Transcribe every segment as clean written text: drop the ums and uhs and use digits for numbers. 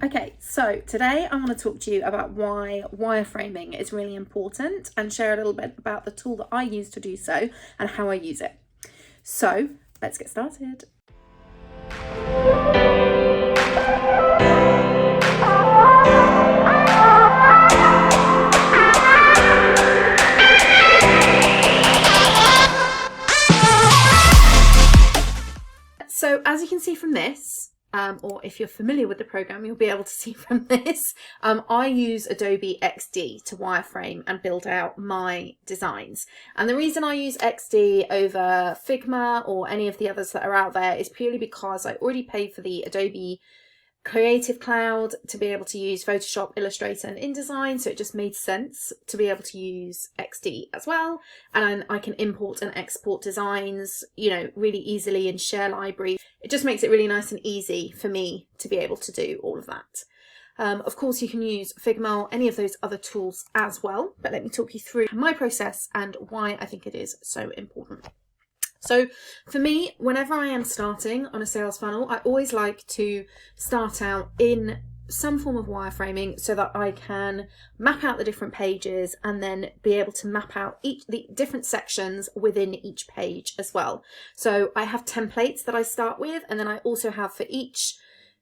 Okay, so today I want to talk to you about why wireframing is really important and share a little bit about the tool that I use to do so and how I use it. So let's get started. So as you can see from this, or if you're familiar with the program, you'll be able to see from this, I use Adobe XD to wireframe and build out my designs. And the reason I use XD over Figma or any of the others that are out there is purely because I already paid for the Adobe Creative Cloud to be able to use Photoshop, Illustrator and InDesign, so it just made sense to be able to use XD as well. And I can import and export designs, really easily and share library. It just makes it really nice and easy for me to be able to do all of that. Of course, you can use Figma or any of those other tools as well, but let me talk you through my process and why I think it is so important. So for me, whenever I am starting on a sales funnel, I always like to start out in some form of wireframing so that I can map out the different pages and then be able to map out the different sections within each page as well. So I have templates that I start with, and then I also have for each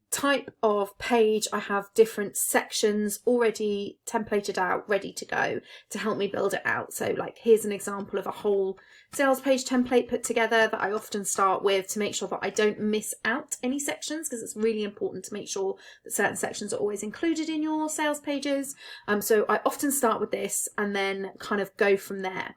type of page, I have different sections already templated out, ready to go to help me build it out. So like, here's an example of a whole sales page template put together that I often start with to make sure that I don't miss out any sections, because it's really important to make sure that certain sections are always included in your sales pages. So I often start with this and then kind of go from there.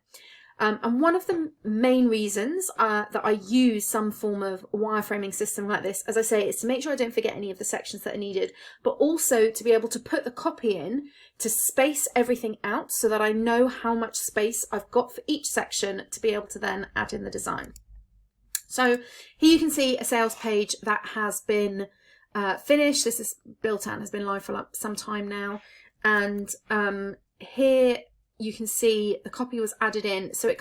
And one of the main reasons that I use some form of wireframing system like this, as I say, is to make sure I don't forget any of the sections that are needed, but also to be able to put the copy in to space everything out so that I know how much space I've got for each section to be able to then add in the design. So here you can see a sales page that has been finished. This is built out and has been live for some time now. And here you can see the copy was added in. So it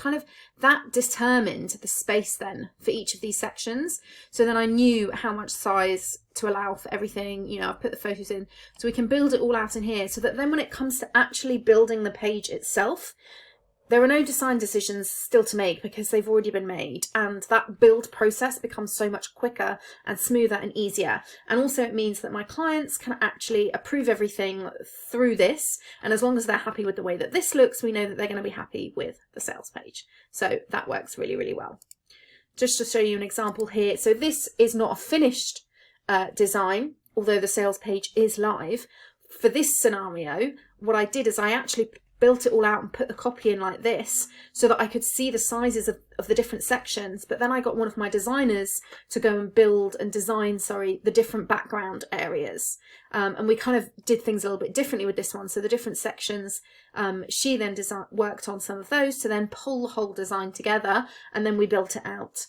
that determined the space then for each of these sections. So then I knew how much size to allow for everything. I've put the photos in so we can build it all out in here, so that then when it comes to actually building the page itself, there are no design decisions still to make because they've already been made, and that build process becomes so much quicker and smoother and easier. And also it means that my clients can actually approve everything through this, and as long as they're happy with the way that this looks, we know that they're going to be happy with the sales page. So that works really, really well. Just to show you an example here, so this is not a finished design, although the sales page is live. For this scenario, what I did is I actually built it all out and put the copy in like this so that I could see the sizes of the different sections. But then I got one of my designers to go and build and design, the different background areas. And we kind of did things a little bit differently with this one. So the different sections, she then worked on some of those to then pull the whole design together, and then we built it out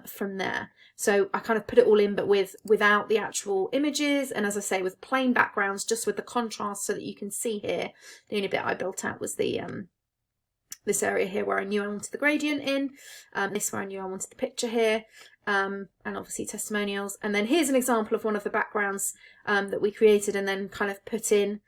from there. So I kind of put it all in, but without the actual images, and as I say, with plain backgrounds, just with the contrast, so that you can see here. The only bit I built out was the this area here where I knew I wanted the gradient in, this where I knew I wanted the picture here, and obviously testimonials. And then here's an example of one of the backgrounds that we created and then kind of put in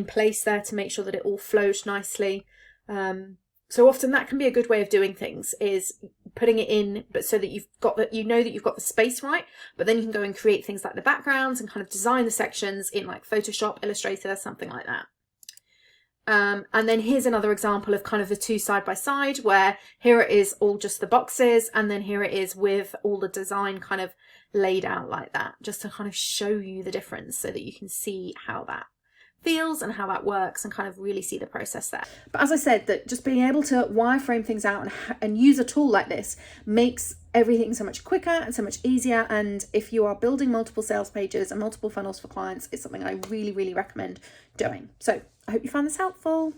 place there to make sure that it all flowed nicely. So often that can be a good way of doing things, is putting it in, but so that you've got that, that you've got the space right, but then you can go and create things like the backgrounds and kind of design the sections in like Photoshop, Illustrator, something like that. And then here's another example of kind of the two side by side, where here it is all just the boxes, and then here it is with all the design kind of laid out like that, just to kind of show you the difference so that you can see how that feels and how that works and kind of really see the process there. But as I said, that just being able to wireframe things out and use a tool like this makes everything so much quicker and so much easier. And if you are building multiple sales pages and multiple funnels for clients, it's something I really, really recommend doing. So I hope you find this helpful.